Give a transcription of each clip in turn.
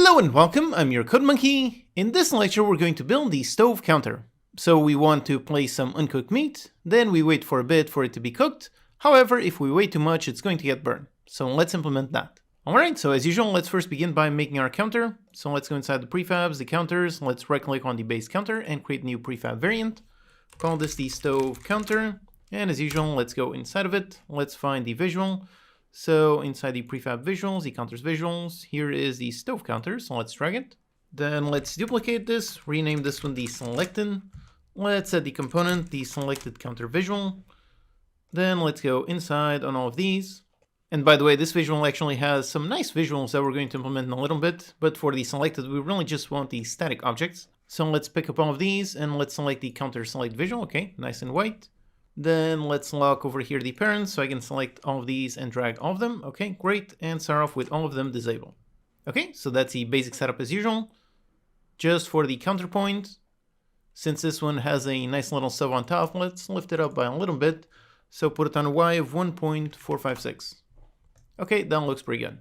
Hello and welcome, I'm your CodeMonkey. In this lecture we're going to build the stove counter. So we want to place some uncooked meat, then we wait for a bit for it to be cooked. However, if we wait too much it's going to get burned. So let's implement that. Alright, so as usual let's first begin by making our counter. So let's go inside the prefabs, the counters, let's right click on the base counter and create a new prefab variant. Call this the stove counter, and as usual let's go inside of it, let's find the visual. So inside the prefab visuals, the counters visuals, here is the stove counter, so let's drag it. Then let's duplicate this, rename this one the selected. Let's set the component, the selected counter visual. Then let's go inside on all of these. And by the way, this visual actually has some nice visuals that we're going to implement in a little bit, but for the selected, we really just want the static objects. So let's pick up all of these and let's select the counter select visual, okay, nice and white. Then let's lock over here the parents so I can select all of these and drag all of them. Okay, great. And start off with all of them disabled. Okay, so that's the basic setup as usual. Just for the counterpoint, since this one has a nice little sub on top, let's lift it up by a little bit. So put it on a Y of 1.456. Okay, that looks pretty good.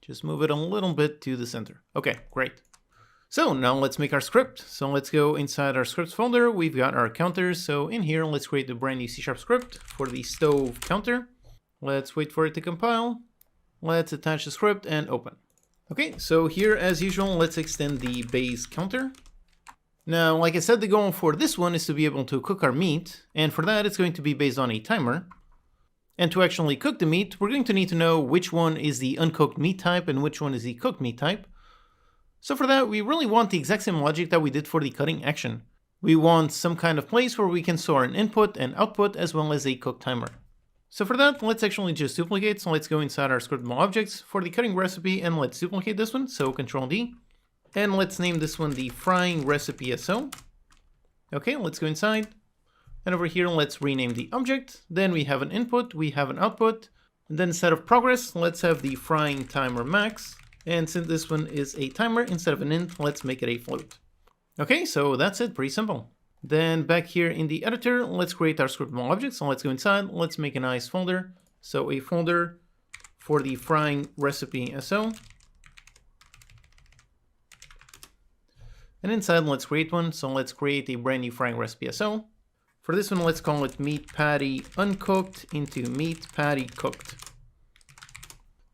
Just move it a little bit to the center. Okay, great. So now let's make our script. So let's go inside our scripts folder. We've got our counters. So in here, let's create a brand new C# script for the stove counter. Let's wait for it to compile. Let's attach the script and open. Okay, so here as usual, let's extend the base counter. Now, like I said, the goal for this one is to be able to cook our meat. And for that, it's going to be based on a timer. And to actually cook the meat, we're going to need to know which one is the uncooked meat type and which one is the cooked meat type. So for that, we really want the exact same logic that we did for the cutting action. We want some kind of place where we can store an input and output as well as a cook timer. So for that, let's actually just duplicate. So let's go inside our scriptable objects for the cutting recipe and let's duplicate this one. So Control D. And let's name this one the frying recipe SO. Okay, let's go inside. And over here, let's rename the object. Then we have an input, we have an output. And then instead of progress, let's have the frying timer max. And since this one is a timer instead of an int, let's make it a float. Okay, so that's it, pretty simple. Then back here in the editor, let's create our scriptable object. So let's go inside, let's make a nice folder. So a folder for the frying recipe SO. And inside, let's create one. So let's create a brand new frying recipe SO. For this one, let's call it meat patty uncooked into meat patty cooked.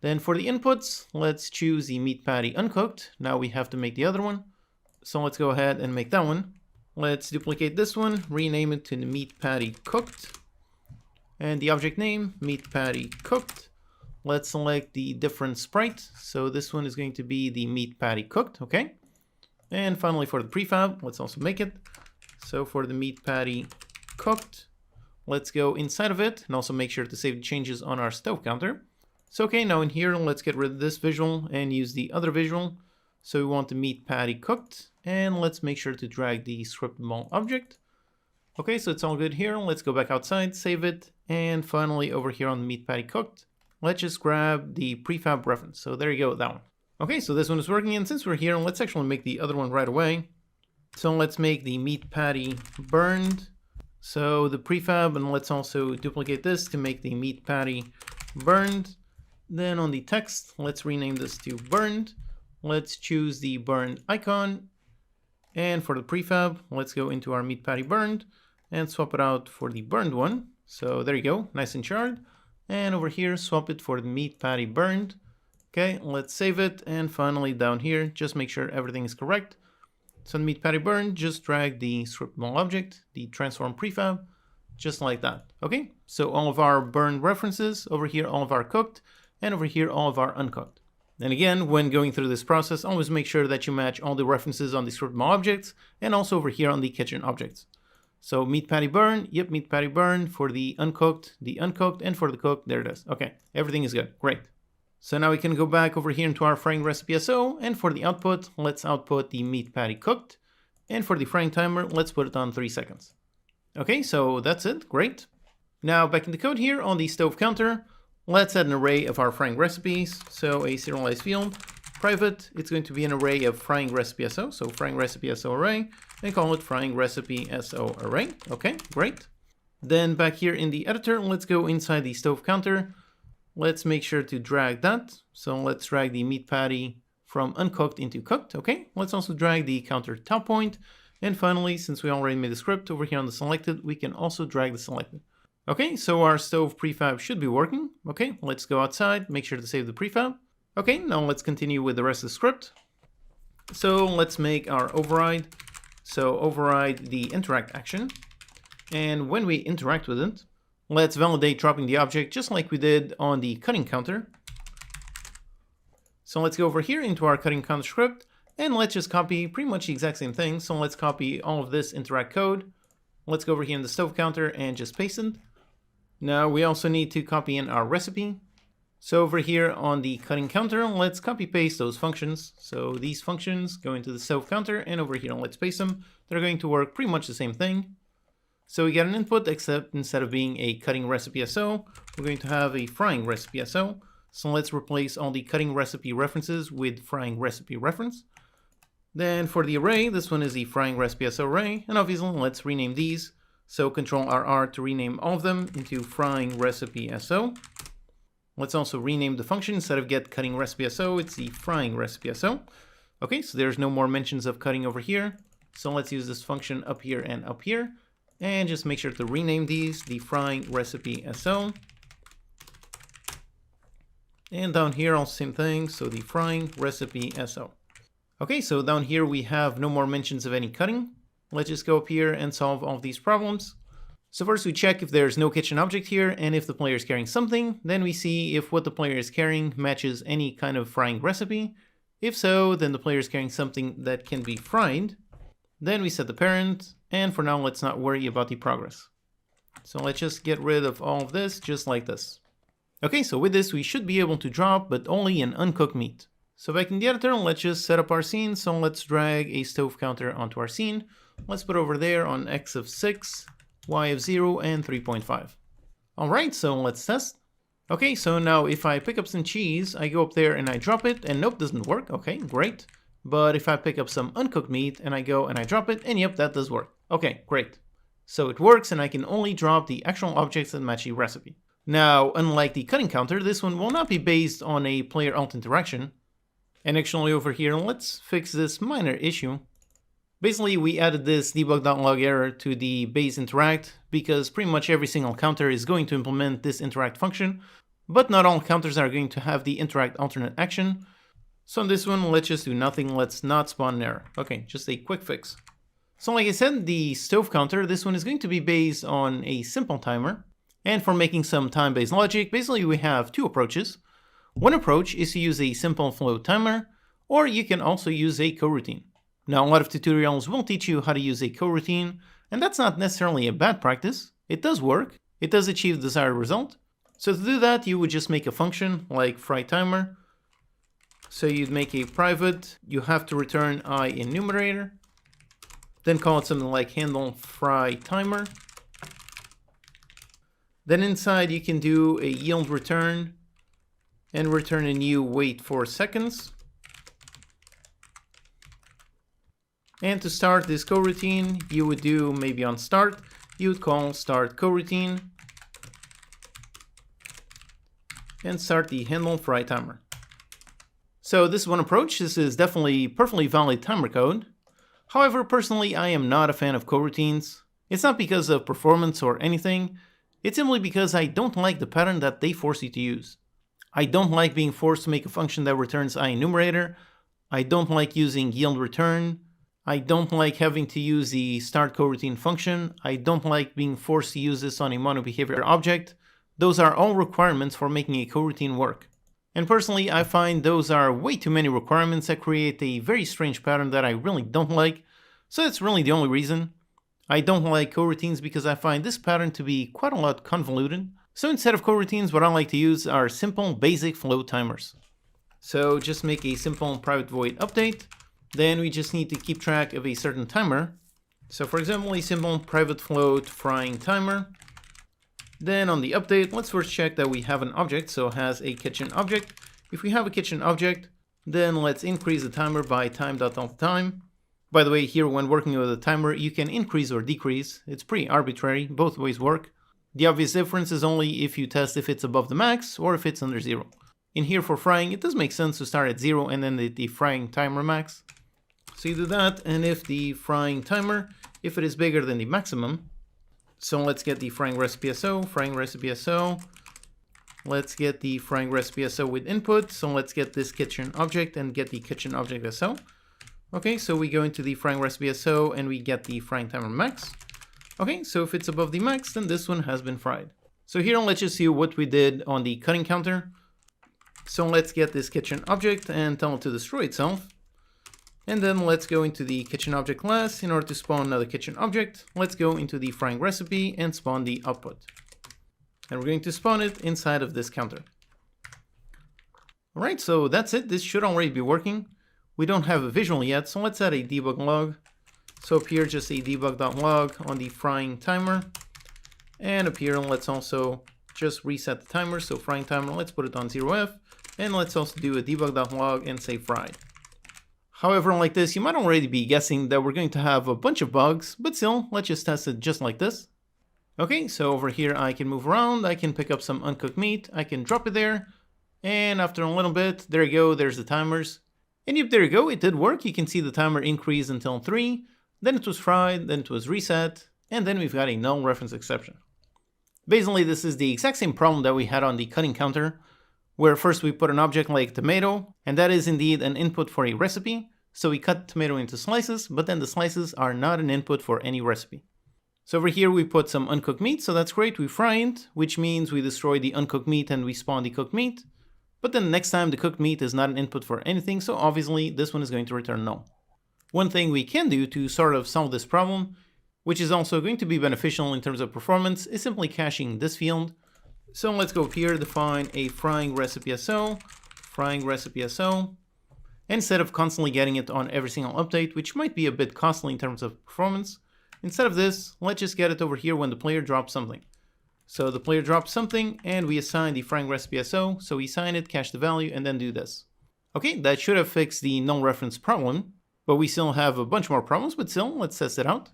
Then for the inputs, let's choose the meat patty uncooked. Now we have to make the other one. So let's go ahead and make that one. Let's duplicate this one, rename it to the meat patty cooked. And the object name, meat patty cooked. Let's select the different sprite. So this one is going to be the meat patty cooked, okay? And finally for the prefab, let's also make it. So for the meat patty cooked, let's go inside of it and also make sure to save the changes on our stove counter. So okay, now in here, let's get rid of this visual and use the other visual. So we want the meat patty cooked, and let's make sure to drag the scriptable object. Okay, so it's all good here. Let's go back outside, save it, and finally over here on the meat patty cooked, let's just grab the prefab reference. So there you go, that one. Okay, so this one is working, and since we're here, let's actually make the other one right away. So let's make the meat patty burned. So the prefab, and let's also duplicate this to make the meat patty burned. Then on the text, let's rename this to burned. Let's choose the burned icon. And for the prefab, let's go into our meat patty burned and swap it out for the burned one. So there you go, nice and charred. And over here, swap it for the meat patty burned. Okay, let's save it. And finally down here, just make sure everything is correct. So the meat patty burned, just drag the scriptable object, the transform prefab, just like that. Okay, so all of our burned references, over here all of our cooked, and over here all of our uncooked. And again, when going through this process, always make sure that you match all the references on the scriptable objects and also over here on the kitchen objects. So meat patty burn, yep, meat patty burn for the uncooked, and for the cooked, there it is. Okay, everything is good, great. So now we can go back over here into our frying recipe SO, and for the output, let's output the meat patty cooked. And for the frying timer, let's put it on 3 seconds. Okay, so that's it, great. Now back in the code here on the stove counter, let's add an array of our frying recipes. So a serialized field, private, it's going to be an array of frying recipe SO. So frying recipe SO array, and call it frying recipe SO array. Okay, great. Then back here in the editor, let's go inside the stove counter. Let's make sure to drag that. So let's drag the meat patty from uncooked into cooked. Okay, let's also drag the counter top point. And finally, since we already made the script over here on the selected, we can also drag the selected. Okay, so our stove prefab should be working. Okay, let's go outside, make sure to save the prefab. Okay, now let's continue with the rest of the script. So let's make our override. So override the interact action. And when we interact with it, let's validate dropping the object just like we did on the cutting counter. So let's go over here into our cutting counter script and let's just copy pretty much the exact same thing. So let's copy all of this interact code. Let's go over here in the stove counter and just paste it. Now we also need to copy in our recipe. So over here on the cutting counter, let's copy paste those functions. So these functions go into the stove counter and over here let's paste them. They're going to work pretty much the same thing. So we get an input, except instead of being a cutting recipe SO, we're going to have a frying recipe SO. So let's replace all the cutting recipe references with frying recipe reference. Then for the array, this one is the frying recipe SO array, and obviously let's rename these. So Control RR to rename all of them into frying recipe SO. Let's also rename the function. Instead of get cutting recipe SO, it's the frying recipe SO. Okay, so there's no more mentions of cutting over here. So let's use this function up here and up here. And just make sure to rename these the frying recipe SO. And down here, also same thing, so the frying recipe SO. Okay, so down here we have no more mentions of any cutting. Let's just go up here and solve all of these problems. So first we check if there's no kitchen object here, and if the player is carrying something, then we see if what the player is carrying matches any kind of frying recipe. If so, then the player is carrying something that can be fried. Then we set the parent, and for now let's not worry about the progress. So let's just get rid of all of this, just like this. Okay, so with this we should be able to drop, but only an uncooked meat. So back in the editor, let's just set up our scene. So let's drag a stove counter onto our scene. Let's put over there on X of 6, Y of 0, and 3.5. Alright, so let's test. Okay, so now if I pick up some cheese, I go up there and I drop it, and nope, doesn't work. Okay, great. But if I pick up some uncooked meat and I go and I drop it, and yep, that does work. Okay, great. So it works, and I can only drop the actual objects that match the recipe. Now, unlike the cutting counter, this one will not be based on a player-alt interaction. And actually over here, let's fix this minor issue. Basically, we added this debug.log error to the base interact because pretty much every single counter is going to implement this interact function, but not all counters are going to have the interact alternate action. So on this one, let's just do nothing. Let's not spawn an error. Okay, just a quick fix. So like I said, the stove counter, this one is going to be based on a simple timer. And for making some time-based logic, basically we have two approaches. One approach is to use a simple float timer, or you can also use a coroutine. Now, a lot of tutorials will teach you how to use a coroutine, and that's not necessarily a bad practice. It does work. It does achieve the desired result. So to do that, you would just make a function like fry timer. So you'd make a private, you have to return I in numerator, then call it something like handle fry timer. Then inside you can do a yield return and return a new wait 4 seconds. And to start this coroutine, you would do maybe on start, you would call start coroutine and start the handle fry timer. So this is one approach. This is definitely perfectly valid timer code. However, personally, I am not a fan of coroutines. It's not because of performance or anything. It's simply because I don't like the pattern that they force you to use. I don't like being forced to make a function that returns I enumerator. I don't like using yield return. I don't like having to use the start coroutine function. I don't like being forced to use this on a monobehavior object. Those are all requirements for making a coroutine work. And personally, I find those are way too many requirements that create a very strange pattern that I really don't like. So that's really the only reason. I don't like coroutines because I find this pattern to be quite a lot convoluted. So instead of coroutines, what I like to use are simple basic float timers. So just make a simple private void update. Then we just need to keep track of a certain timer. So for example, a simple private float frying timer. Then on the update, let's first check that we have an object, so it has a kitchen object. If we have a kitchen object, then let's increase the timer by time.time. By the way, here when working with a timer, you can increase or decrease. It's pretty arbitrary, both ways work. The obvious difference is only if you test if it's above the max or if it's under 0. In here for frying, it does make sense to start at 0 and then the frying timer max. So you do that, and if the frying timer, if it is bigger than the maximum, so let's get the frying recipe SO, let's get the frying recipe SO with input, so let's get this kitchen object and get the kitchen object SO. Okay, so we go into the frying recipe SO and we get the frying timer max. Okay, so if it's above the max, then this one has been fried. So here let's just see what we did on the cutting counter. So let's get this kitchen object and tell it to destroy itself. And then let's go into the kitchen object class. In order to spawn another kitchen object, let's go into the frying recipe and spawn the output. And we're going to spawn it inside of this counter. Alright, so that's it. This should already be working. We don't have a visual yet, so let's add a debug log. So up here, just a debug.log on the frying timer. And up here, let's also just reset the timer. So frying timer, let's put it on 0F. And let's also do a debug.log and say fried. However, like this, you might already be guessing that we're going to have a bunch of bugs, but still, let's just test it just like this. Okay, so over here I can move around, I can pick up some uncooked meat, I can drop it there, and after a little bit, there you go, there's the timers. And yep, there you go, it did work. You can see the timer increased until 3, then it was fried, then it was reset, and then we've got a null reference exception. Basically, this is the exact same problem that we had on the cutting counter, where first we put an object like tomato, and that is indeed an input for a recipe. So we cut tomato into slices, but then the slices are not an input for any recipe. So over here we put some uncooked meat, so that's great, we fry it, which means we destroy the uncooked meat and we spawn the cooked meat. But then next time the cooked meat is not an input for anything, so obviously this one is going to return null. One thing we can do to sort of solve this problem, which is also going to be beneficial in terms of performance, is simply caching this field. So let's go here, define a frying recipe SO, instead of constantly getting it on every single update, which might be a bit costly in terms of performance. Instead of this, let's just get it over here when the player drops something. So the player drops something and we assign the frying recipe SO, so we assign it, cache the value, and then do this. Okay, that should have fixed the null reference problem, but we still have a bunch more problems, but still, let's test it out.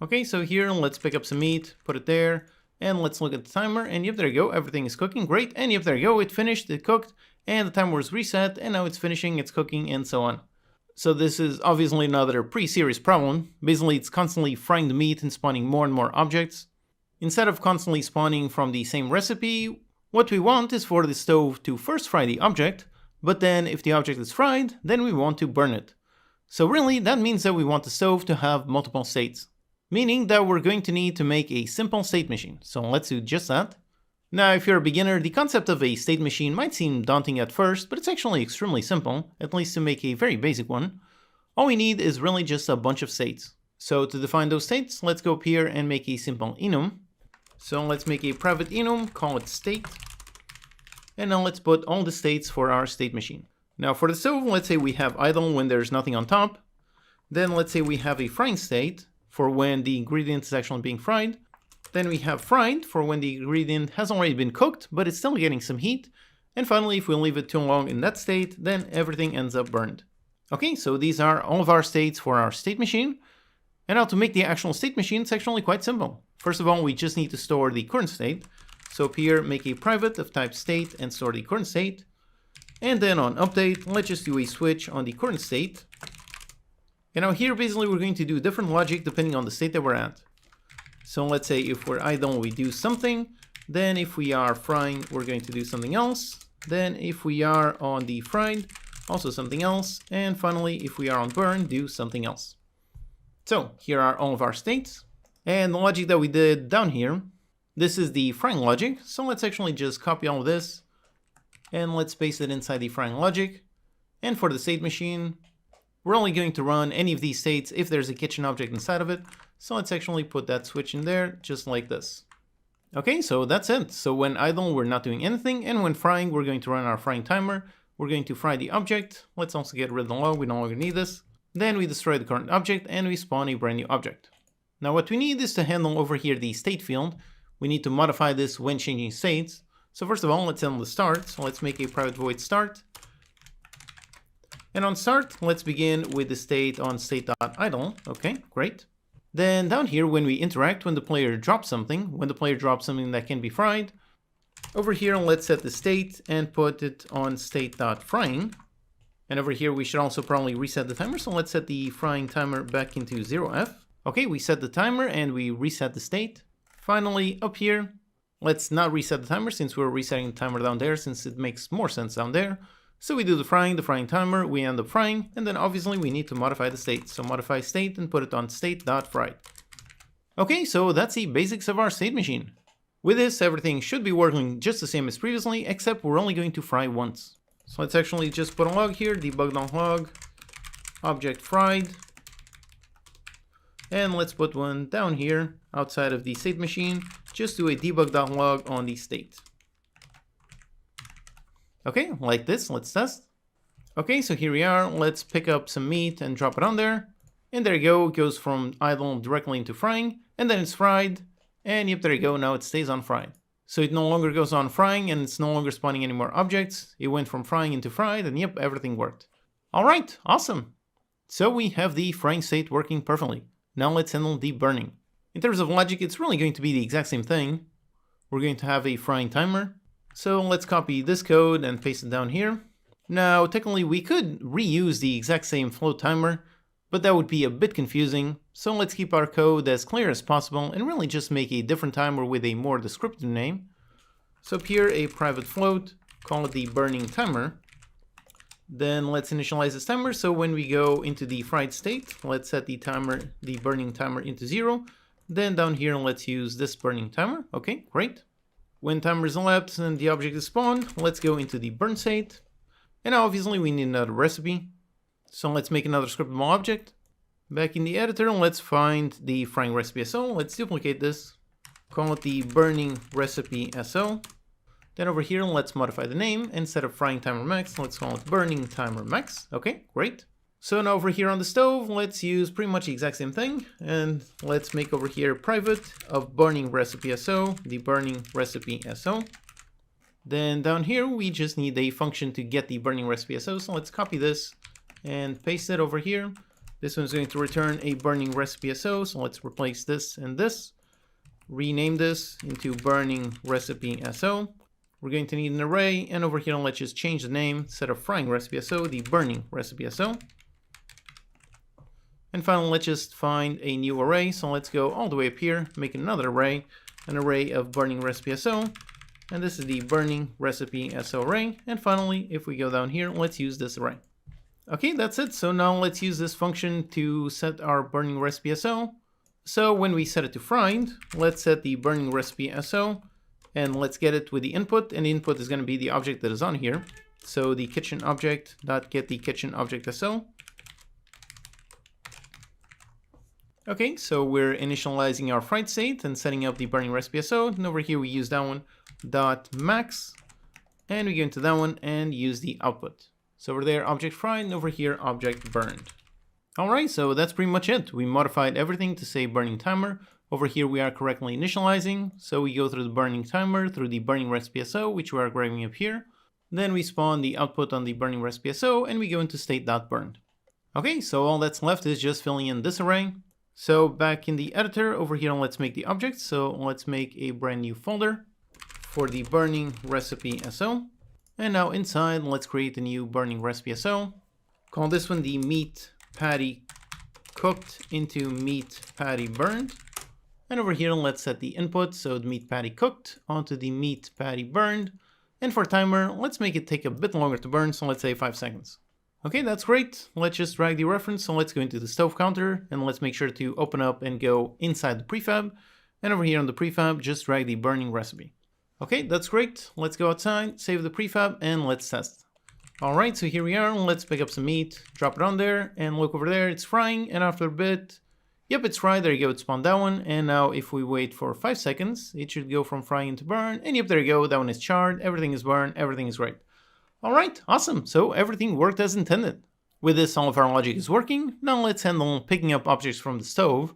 Okay, so here, let's pick up some meat, put it there, and let's look at the timer, and yep, there you go, everything is cooking, great, and yep, there you go, it finished, it cooked, and the timer was reset, and now it's finishing, it's cooking, and so on. So this is obviously another pretty serious problem. Basically, it's constantly frying the meat and spawning more and more objects. Instead of constantly spawning from the same recipe, what we want is for the stove to first fry the object, but then if the object is fried, then we want to burn it. So really, that means that we want the stove to have multiple states. Meaning that we're going to need to make a simple state machine. So let's do just that. Now, if you're a beginner, the concept of a state machine might seem daunting at first, but it's actually extremely simple, at least to make a very basic one. All we need is really just a bunch of states. So to define those states, let's go up here and make a simple enum. So let's make a private enum, call it state. And now let's put all the states for our state machine. Now for the stove, let's say we have idle when there's nothing on top. Then let's say we have a frying state for when the ingredient is actually being fried. Then we have fried for when the ingredient has already been cooked, but it's still getting some heat. And finally, if we leave it too long in that state, then everything ends up burned. Okay, so these are all of our states for our state machine. And now to make the actual state machine, it's actually quite simple. First of all, we just need to store the current state. So up here, make a private of type state and store the current state. And then on update, let's just do a switch on the current state. And now here, basically, we're going to do different logic depending on the state that we're at. So let's say if we're idle, we do something. Then if we are frying, we're going to do something else. Then if we are on the fried, also something else. And finally, if we are on burn, do something else. So here are all of our states. And the logic that we did down here, this is the frying logic. So let's actually just copy all of this. And let's paste it inside the frying logic. And for the state machine, we're only going to run any of these states if there's a kitchen object inside of it. So let's actually put that switch in there, just like this. Okay, so that's it. So when idle, we're not doing anything. And when frying, we're going to run our frying timer. We're going to fry the object. Let's also get rid of the log. We no longer need this. Then we destroy the current object and we spawn a brand new object. Now what we need is to handle over here the state field. We need to modify this when changing states. So first of all, let's handle the start. So let's make a private void start. And on start, let's begin with the state on state.idle. Okay, great. Then down here, when we interact, when the player drops something that can be fried, Over here, let's set the state and put it on state.frying. And over here, we should also probably reset the timer. So let's set the frying timer back into 0F. Okay, we set the timer and we reset the state. Finally, up here, let's not reset the timer since we're resetting the timer down there, since it makes more sense down there. So we do the frying timer, we end up frying, and then obviously we need to modify the state. So modify state and put it on state.fried. Okay, so that's the basics of our state machine. With this, everything should be working just the same as previously, except we're only going to fry once. So let's actually just put a log here, debug.log, object fried. And let's put one down here outside of the state machine. Just do a debug.log on the state. Okay, like this, let's test. Okay, so here we are. Let's pick up some meat and drop it on there. And there you go, it goes from idle directly into frying, and then it's fried. And yep, there you go, now it stays on fried. So it no longer goes on frying and it's no longer spawning any more objects. It went from frying into fried and yep, everything worked. All right, awesome. So we have the frying state working perfectly. Now let's handle the burning. In terms of logic, it's really going to be the exact same thing. We're going to have a frying timer. So let's copy this code and paste it down here. Now, technically we could reuse the exact same float timer, but that would be a bit confusing. So let's keep our code as clear as possible and really just make a different timer with a more descriptive name. So up here, a private float, call it the burning timer. Then let's initialize this timer. So when we go into the fried state, let's set the burning timer into 0. Then down here, let's use this burning timer. Okay, great. When timer is elapsed and the object is spawned, let's go into the burn state. And now obviously we need another recipe. So let's make another scriptable object. Back in the editor, let's find the frying recipe SO. Let's duplicate this. Call it the burning recipe SO. Then over here, let's modify the name. Instead of frying timer max, let's call it burning timer max. Okay, great. So now over here on the stove, let's use pretty much the exact same thing. And let's make over here private of burning recipe SO, the burning recipe SO. Then down here, we just need a function to get the burning recipe SO. So let's copy this and paste it over here. This one's going to return a burning recipe SO. So let's replace this and this. Rename this into burning recipe SO. We're going to need an array, and over here, let's just change the name. Instead of frying recipe SO, the burning recipe SO. And finally, let's just find a new array. So let's go all the way up here, make another array, an array of burning recipe SO. And this is the burning recipe SO array. And finally, if we go down here, let's use this array. Okay, that's it. So now let's use this function to set our burning recipe SO. So when we set it to fried, let's set the burning recipe SO. And let's get it with the input, and the input is going to be the object that is on here. So the kitchen object dot get the kitchen object SO. Okay, so we're initializing our fried state and setting up the burning recipe SO. And over here we use that one dot max, and we go into that one and use the output. So over there object fried, and over here object burned. All right, so that's pretty much it. We modified everything to say burning timer. Over here, we are correctly initializing. So we go through the burning timer, through the burning recipe SO, which we are grabbing up here. Then we spawn the output on the burning recipe SO, and we go into state.burned. Okay, so all that's left is just filling in this array. So back in the editor, over here, let's make the object. So let's make a brand new folder for the burning recipe SO. And now inside, let's create a new burning recipe SO. Call this one the meat patty cooked into meat patty burned. And over here, let's set the input, so the meat patty cooked onto the meat patty burned. And for timer, let's make it take a bit longer to burn, so let's say 5 seconds. Okay, that's great. Let's just drag the reference, so let's go into the stove counter, and let's make sure to open up and go inside the prefab. And over here on the prefab, just drag the burning recipe. Okay, that's great. Let's go outside, save the prefab, and let's test. All right, so here we are. Let's pick up some meat, drop it on there, and look over there, it's frying, and after a bit, yep, it's fried. There you go. It spawned that one. And now if we wait for 5 seconds, it should go from frying to burn. And yep, there you go. That one is charred. Everything is burned. Everything is great. All right. Awesome. So everything worked as intended. With this, all of our logic is working. Now let's handle picking up objects from the stove.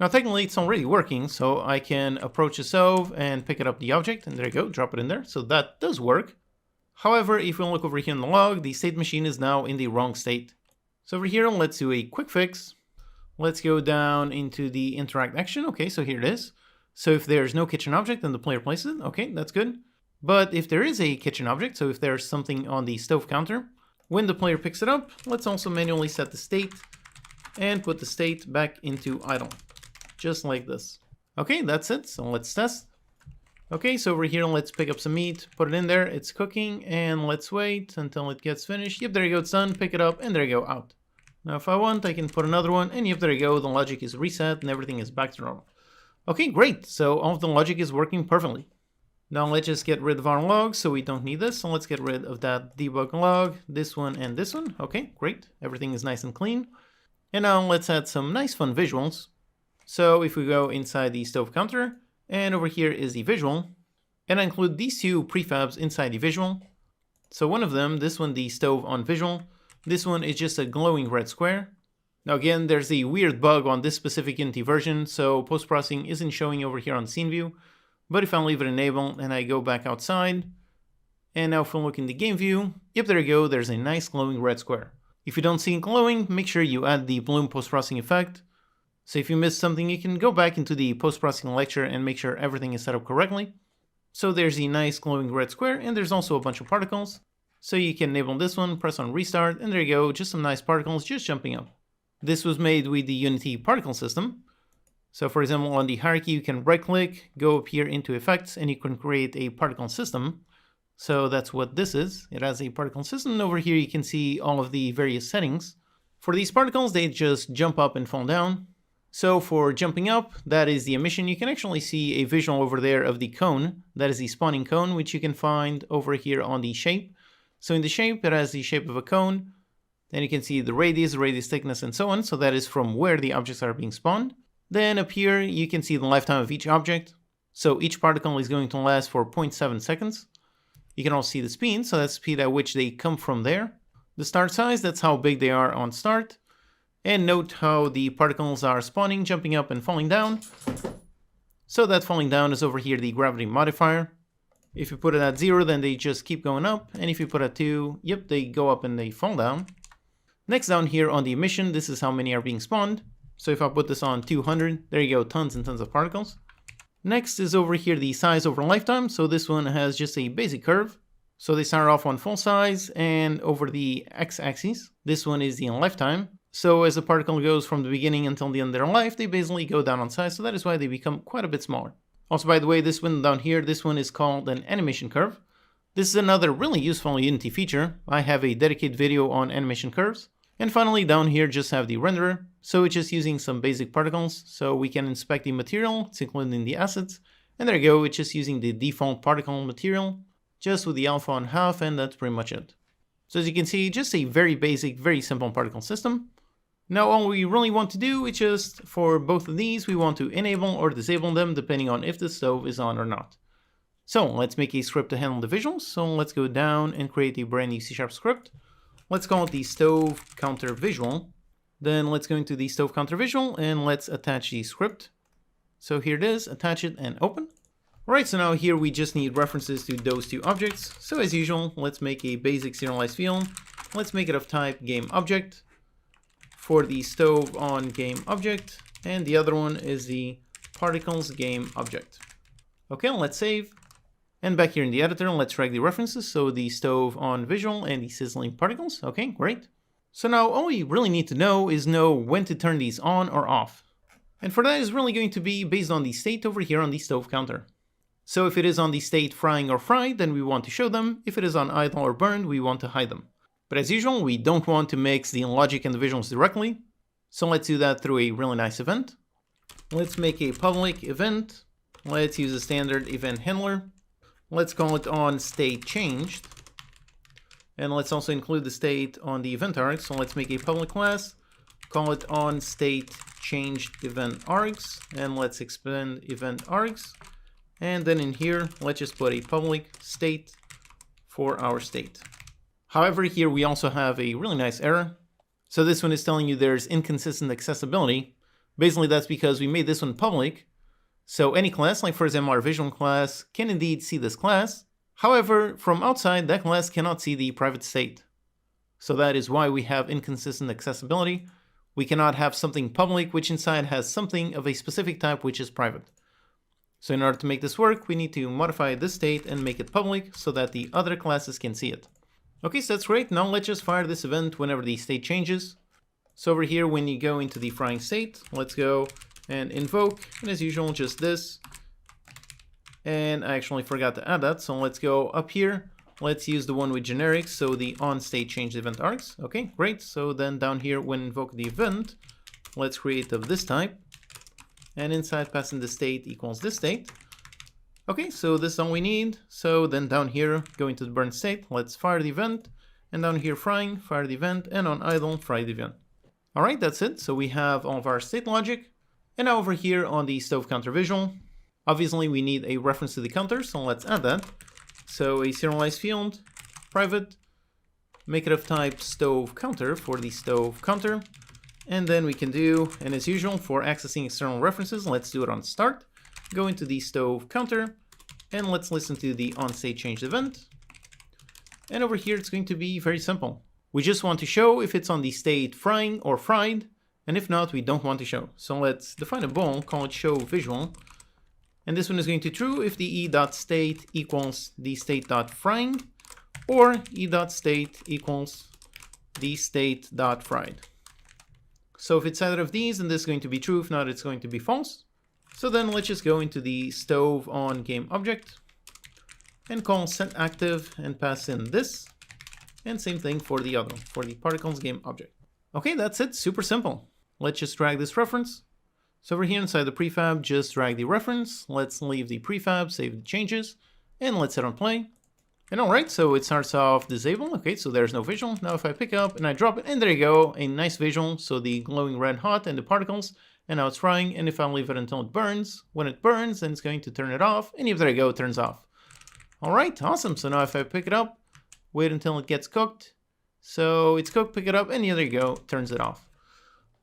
Now, technically, it's already working. So I can approach the stove and pick it up the object. And there you go. Drop it in there. So that does work. However, if we look over here in the log, the state machine is now in the wrong state. So over here, let's do a quick fix. Let's go down into the interact action. Okay, so here it is. So if there's no kitchen object, then the player places it. Okay, that's good. But if there is a kitchen object, so if there's something on the stove counter, when the player picks it up, let's also manually set the state and put the state back into idle, just like this. Okay, that's it, so let's test. Okay, so over here, let's pick up some meat, put it in there, it's cooking, and let's wait until it gets finished. Yep, there you go, it's done, pick it up, and there you go, out. Now if I want, I can put another one, and yep, there you go, the logic is reset, and everything is back to normal. Okay, great, so all of the logic is working perfectly. Now let's just get rid of our logs, so we don't need this, so let's get rid of that debug log, this one and this one. Okay, great, everything is nice and clean. And now let's add some nice fun visuals. So if we go inside the stove counter, and over here is the visual, and I include these two prefabs inside the visual. So one of them, this one, the stove on visual, this one is just a glowing red square. Now again, there's a weird bug on this specific Unity version, so post-processing isn't showing over here on scene view. But if I leave it enabled and I go back outside, and now if I look in the game view, yep, there you go, there's a nice glowing red square. If you don't see it glowing, make sure you add the bloom post-processing effect. So if you missed something, you can go back into the post-processing lecture and make sure everything is set up correctly. So there's a nice glowing red square, and there's also a bunch of particles. So you can enable this one, press on restart, and there you go, just some nice particles just jumping up. This was made with the Unity particle system. So for example, on the hierarchy, you can right click, go up here into effects, and you can create a particle system. So that's what this is. It has a particle system. And over here, you can see all of the various settings. For these particles, they just jump up and fall down. So for jumping up, that is the emission. You can actually see a visual over there of the cone. That is the spawning cone, which you can find over here on the shape. So in the shape, it has the shape of a cone. Then you can see the radius thickness, and so on. So that is from where the objects are being spawned. Then up here, you can see the lifetime of each object. So each particle is going to last for 0.7 seconds. You can also see the speed, so that's the speed at which they come from there. The start size, that's how big they are on start. And note how the particles are spawning, jumping up and falling down. So that falling down is over here the gravity modifier. If you put it at 0, then they just keep going up. And if you put it at 2, yep, they go up and they fall down. Next down here on the emission, this is how many are being spawned. So if I put this on 200, there you go, tons and tons of particles. Next is over here the size over lifetime. So this one has just a basic curve. So they start off on full size, and over the x-axis, this one is the lifetime. So as the particle goes from the beginning until the end of their life, they basically go down on size, so that is why they become quite a bit smaller. Also, by the way, this one down here, this one is called an animation curve. This is another really useful Unity feature. I have a dedicated video on animation curves. And finally, down here, just have the renderer. So it's just using some basic particles, so we can inspect the material, it's included in the assets. And there you go, it's just using the default particle material, just with the alpha on half, and that's pretty much it. So as you can see, just a very basic, very simple particle system. Now all we really want to do is just, for both of these, we want to enable or disable them depending on if the stove is on or not. So let's make a script to handle the visuals. So let's go down and create a brand new C# script. Let's call it the stove counter visual. Then let's go into the stove counter visual and let's attach the script. So here it is, attach it and open. Alright, so now here we just need references to those two objects. So as usual, let's make a basic serialized field. Let's make it of type game object for the stove on game object. And the other one is the particles game object. Okay, let's save. And back here in the editor, let's drag the references. So the stove on visual and the sizzling particles. Okay, great. So now all we really need to know is when to turn these on or off. And for that is really going to be based on the state over here on the stove counter. So if it is on the state frying or fried, then we want to show them. If it is on idle or burned, we want to hide them. But as usual, we don't want to mix the logic and the visuals directly. So let's do that through a really nice event. Let's make a public event. Let's use a standard event handler. Let's call it on state changed. And let's also include the state on the event args. So let's make a public class, call it on state changed event args, and let's expand event args. And then in here, let's just put a public state for our state. However, here we also have a really nice error. So this one is telling you there's inconsistent accessibility. Basically, that's because we made this one public. So any class, like for example our visual class, can indeed see this class. However, from outside, that class cannot see the private state. So that is why we have inconsistent accessibility. We cannot have something public which inside has something of a specific type which is private. So in order to make this work, we need to modify this state and make it public so that the other classes can see it. Okay, so that's great. Now let's just fire this event whenever the state changes. So over here, when you go into the frying state, let's go and invoke, and as usual, just this. And I actually forgot to add that, so let's go up here. Let's use the one with generics, so the on state change event args. Okay, great. So then down here, when invoke the event, let's create of this type. And inside passing the state equals this state. Okay, so this is all we need. So then down here, going to the burn state, let's fire the event. And down here, frying, fire the event. And on idle, fry the event. All right, that's it. So we have all of our state logic. And now over here on the stove counter visual, obviously we need a reference to the counter, so let's add that. So a serialized field, private, make it of type stove counter for the stove counter. And then we can do, and as usual, for accessing external references, let's do it on start. Go into the stove counter, and let's listen to the on-state changed event. And over here, it's going to be very simple. We just want to show if it's on the state frying or fried, and if not, we don't want to show. So let's define a bool, call it show visual. And this one is going to true if the e.state equals the state.frying, or e.state equals the state.fried. So if it's either of these, then this is going to be true. If not, it's going to be false. So then let's just go into the stove on game object and call setActive and pass in this. And same thing for the other, for the particles game object. Okay, that's it. Super simple. Let's just drag this reference. So over here inside the prefab, just drag the reference. Let's leave the prefab, save the changes, and let's hit on play. And alright, so it starts off disable. Okay, so there's no visual. Now if I pick up and I drop it, and there you go, a nice visual. So the glowing red hot and the particles, and now it's frying. And if I leave it until it burns, when it burns, then it's going to turn it off. And if there you go, it turns off. Alright, awesome. So now if I pick it up, wait until it gets cooked. So it's cooked, pick it up, and there you go, turns it off.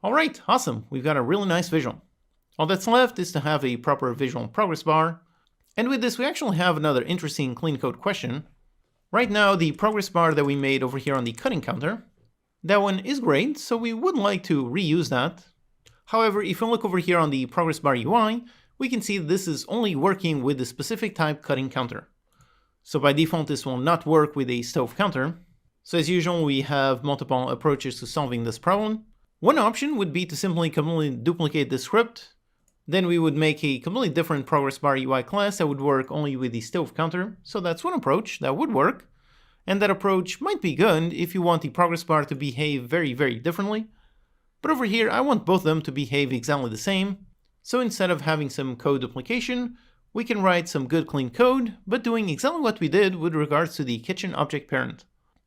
Alright, awesome. We've got a really nice visual. All that's left is to have a proper visual progress bar. And with this, we actually have another interesting clean code question. Right now, the progress bar that we made over here on the cutting counter, that one is great, so we would like to reuse that. However, if you look over here on the progress bar UI, we can see this is only working with the specific type cutting counter. So by default, this will not work with a stove counter. So as usual, we have multiple approaches to solving this problem. One option would be to simply completely duplicate the script. Then we would make a completely different progress bar UI class that would work only with the stove counter. So that's one approach that would work. And that approach might be good if you want the progress bar to behave very, very differently. But over here, I want both of them to behave exactly the same. So instead of having some code duplication, we can write some good clean code, but doing exactly what we did with regards to the kitchen object parent.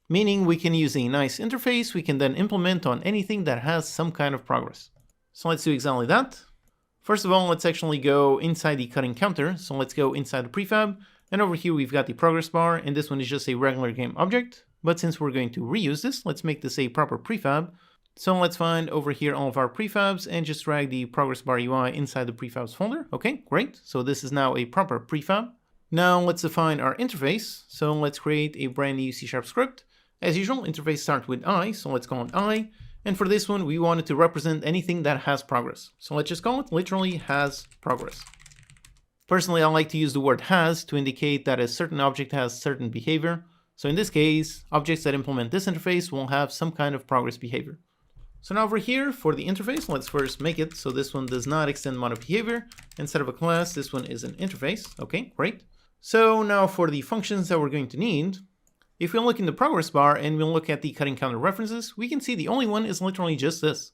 Meaning we can use a nice interface we can then implement on anything that has some kind of progress. So let's do exactly that. First of all, let's actually go inside the cutting counter. So let's go inside the prefab. And over here, we've got the progress bar. And this one is just a regular game object. But since we're going to reuse this, let's make this a proper prefab. So let's find over here all of our prefabs and just drag the progress bar UI inside the prefabs folder. Okay, great. So this is now a proper prefab. Now let's define our interface. So let's create a brand new C# script. As usual, interface starts with I. So let's call it I. And for this one, we wanted to represent anything that has progress. So let's just call it literally has progress. Personally, I like to use the word has to indicate that a certain object has certain behavior. So in this case, objects that implement this interface will have some kind of progress behavior. So now over here for the interface, let's first make it so this one does not extend mono behavior. Instead of a class, this one is an interface. Okay, great. So now for the functions that we're going to need, if we look in the progress bar and we look at the cutting counter references, we can see the only one is literally just this.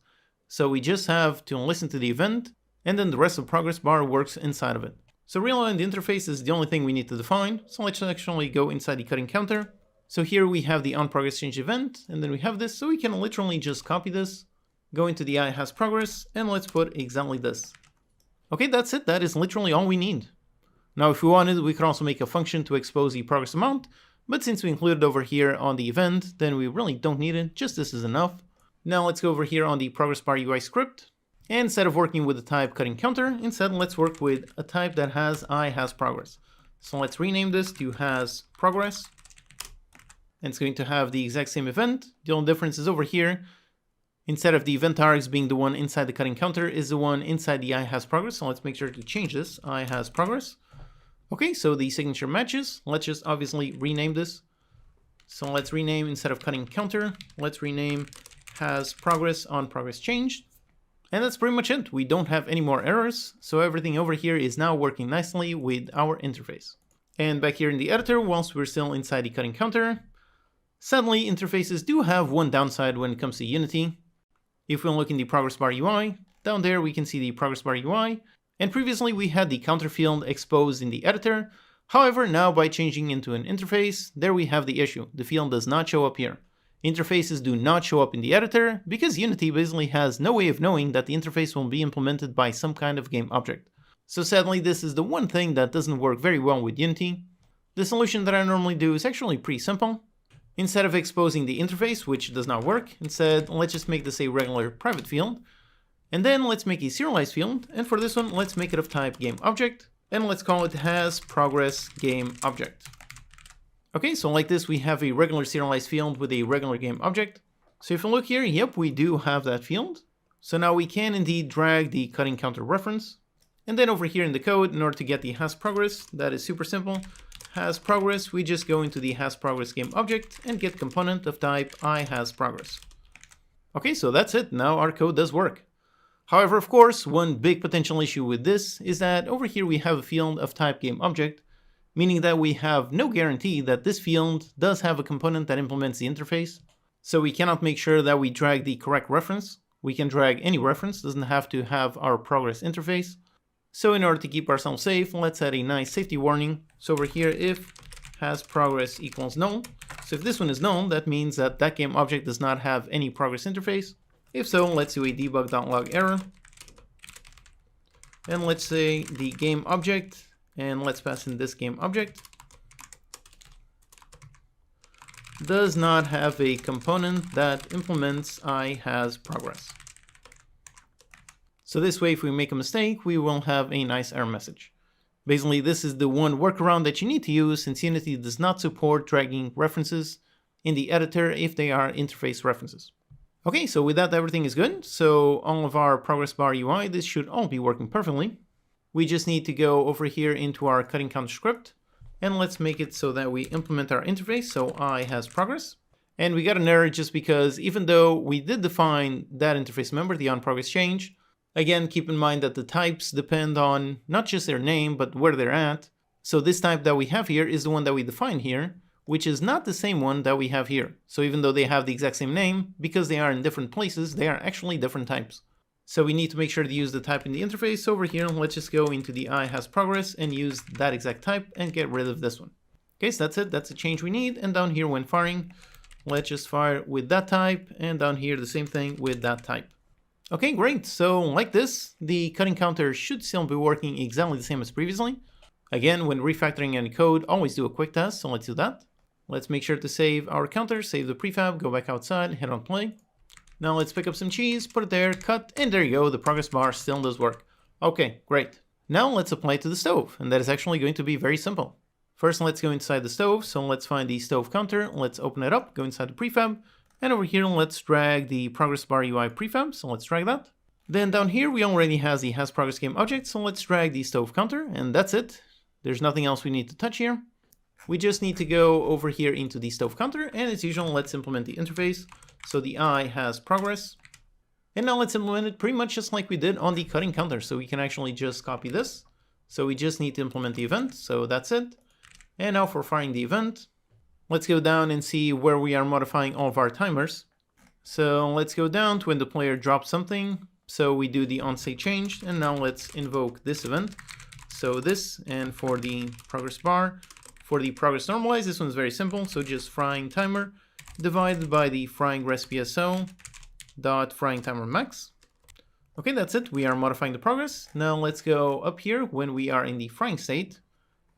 So we just have to listen to the event, and then the rest of the progress bar works inside of it. So realign the interface is the only thing we need to define. So let's actually go inside the cutting counter. So here we have the onProgressChange event, and then we have this. So we can literally just copy this, go into the IHasProgress, and let's put exactly this. Okay, that's it. That is literally all we need. Now, if we wanted, we could also make a function to expose the progress amount. But since we included it over here on the event, then we really don't need it, just this is enough. Now let's go over here on the progress bar UI script. And instead of working with the type cutting counter, instead let's work with a type that has IHasProgress. So let's rename this to hasProgress. And it's going to have the exact same event. The only difference is over here, Instead of the event args being the one inside the cutting counter, is the one inside the I has progress. So let's make sure to change this. I has progress. Okay, so the signature matches. Let's just obviously rename this. So let's rename, instead of cutting counter, let's rename has progress on progress changed. And that's pretty much it. We don't have any more errors. So everything over here is now working nicely with our interface. And back here in the editor, whilst we're still inside the cutting counter, sadly, interfaces do have one downside when it comes to Unity. If we look in the progress bar UI, down there we can see the progress bar UI, and previously we had the counter field exposed in the editor. However, now by changing into an interface, there we have the issue. The field does not show up here. Interfaces do not show up in the editor because Unity basically has no way of knowing that the interface will be implemented by some kind of game object. So sadly, this is the one thing that doesn't work very well with Unity. The solution that I normally do is actually pretty simple. Instead of exposing the interface, which does not work, instead let's just make this a regular private field. And then let's make a serialized field, and for this one let's make it of type GameObject, and let's call it hasProgressGameObject. Okay, so like this we have a regular serialized field with a regular GameObject. So if you look here, yep, we do have that field. So now we can indeed drag the cutting counter reference. And then over here in the code, in order to get the hasProgress, that is super simple. HasProgress, we just go into the hasProgressGameObject and get component of type iHasProgress. Okay, so that's it. Now our code does work. However, of course, one big potential issue with this is that over here we have a field of type GameObject, meaning that we have no guarantee that this field does have a component that implements the interface. So we cannot make sure that we drag the correct reference. We can drag any reference, doesn't have to have our progress interface. So in order to keep ourselves safe, let's add a nice safety warning. So over here, if hasProgress equals null. So if this one is null, that means that that game object does not have any progress interface. If so, let's do a debug.log error. And let's say the game object, and let's pass in this game object, does not have a component that implements iHasProgress. So this way, if we make a mistake, we will have a nice error message. Basically, this is the one workaround that you need to use since Unity does not support dragging references in the editor if they are interface references. Okay, so with that, everything is good. So all of our progress bar UI, this should all be working perfectly. We just need to go over here into our cutting counter script, and let's make it so that we implement our interface. So iHasProgress. And we got an error just because even though we did define that interface member, the onProgressChange, again, keep in mind that the types depend on not just their name, but where they're at. So this type that we have here is the one that we define here, which is not the same one that we have here. So even though they have the exact same name, because they are in different places, they are actually different types. So we need to make sure to use the type in the interface. So over here, let's just go into the iHasProgress and use that exact type and get rid of this one. Okay, so that's it. That's the change we need. And down here when firing, let's just fire with that type. And down here, the same thing with that type. Okay, great. So like this, the cutting counter should still be working exactly the same as previously. Again, when refactoring any code, always do a quick test. So let's do that. Let's make sure to save our counter, save the prefab, go back outside, hit on play. Now let's pick up some cheese, put it there, cut, and there you go. The progress bar still does work. Okay, great. Now let's apply it to the stove, and that is actually going to be very simple. First, let's go inside the stove. So let's find the stove counter. Let's open it up, go inside the prefab. And over here, let's drag the progress bar UI prefab. So let's drag that. Then down here, we already have the hasProgressGameObject. So let's drag the stove counter, and that's it. There's nothing else we need to touch here. We just need to go over here into the stove counter, and as usual, let's implement the interface. So the iHasProgress. And now let's implement it pretty much just like we did on the cutting counter. So we can actually just copy this. So we just need to implement the event. So that's it. And now for firing the event, let's go down and see where we are modifying all of our timers. So let's go down to when the player drops something. So we do the onStateChange, and now let's invoke this event. So this, and for the progress bar, for the progress normalize, this one's very simple. So just frying timer divided by the frying recipe.so dot frying timer max. Okay, that's it. We are modifying the progress. Now let's go up here when we are in the frying state.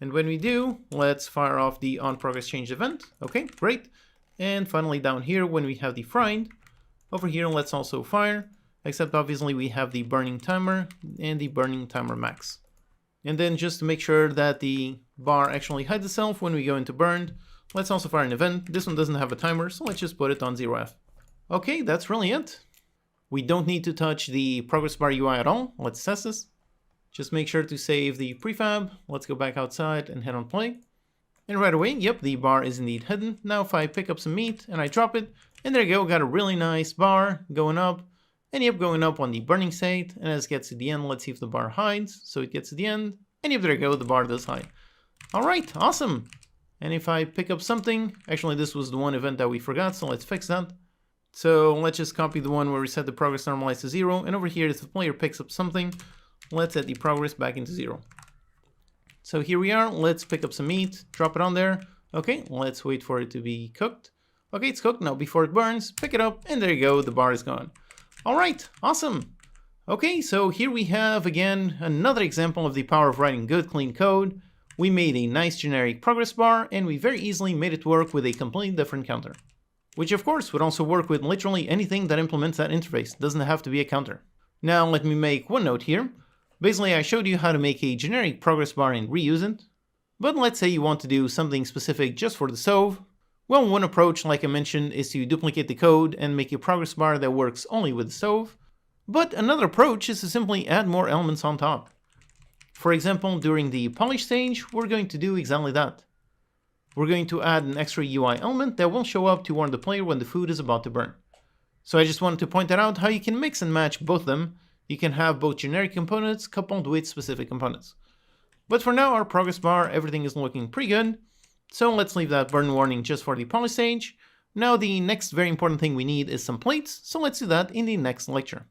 And when we do, let's fire off the onProgressChange event. Okay, great. And finally down here, when we have the fried, over here, let's also fire, except obviously we have the burning timer and the burning timer max. And then just to make sure that the bar actually hides itself when we go into burned, let's also fire an event. This one doesn't have a timer, so let's just put it on 0f. Okay, that's really it. We don't need to touch the progress bar UI at all. Let's test this. Just make sure to save the prefab. Let's go back outside and hit on play. And right away, yep, the bar is indeed hidden. Now if I pick up some meat and I drop it, and there you go, got a really nice bar going up. And yep, going up on the burning state. And as it gets to the end, let's see if the bar hides. So it gets to the end. And yep, there you go, the bar does hide. Alright, awesome. And if I pick up something, actually this was the one event that we forgot, so let's fix that. So let's just copy the one where we set the progress normalized to 0. And over here, if the player picks up something, let's set the progress back into 0. So here we are, let's pick up some meat, drop it on there. Okay, let's wait for it to be cooked. Okay, it's cooked. Now before it burns, pick it up, and there you go, the bar is gone. Alright, awesome. Okay, so here we have, again, another example of the power of writing good, clean code. We made a nice generic progress bar, and we very easily made it work with a completely different counter. Which of course would also work with literally anything that implements that interface. It doesn't have to be a counter. Now let me make one note here. Basically, I showed you how to make a generic progress bar and reuse it. But let's say you want to do something specific just for the stove. Well, one approach, like I mentioned, is to duplicate the code and make a progress bar that works only with the stove. But another approach is to simply add more elements on top. For example, during the polish stage, we're going to do exactly that. We're going to add an extra UI element that will show up to warn the player when the food is about to burn. So I just wanted to point that out how you can mix and match both of them. You can have both generic components coupled with specific components. But for now, our progress bar, everything is looking pretty good. So let's leave that burn warning just for the polish stage. Now the next very important thing we need is some plates, so let's do that in the next lecture.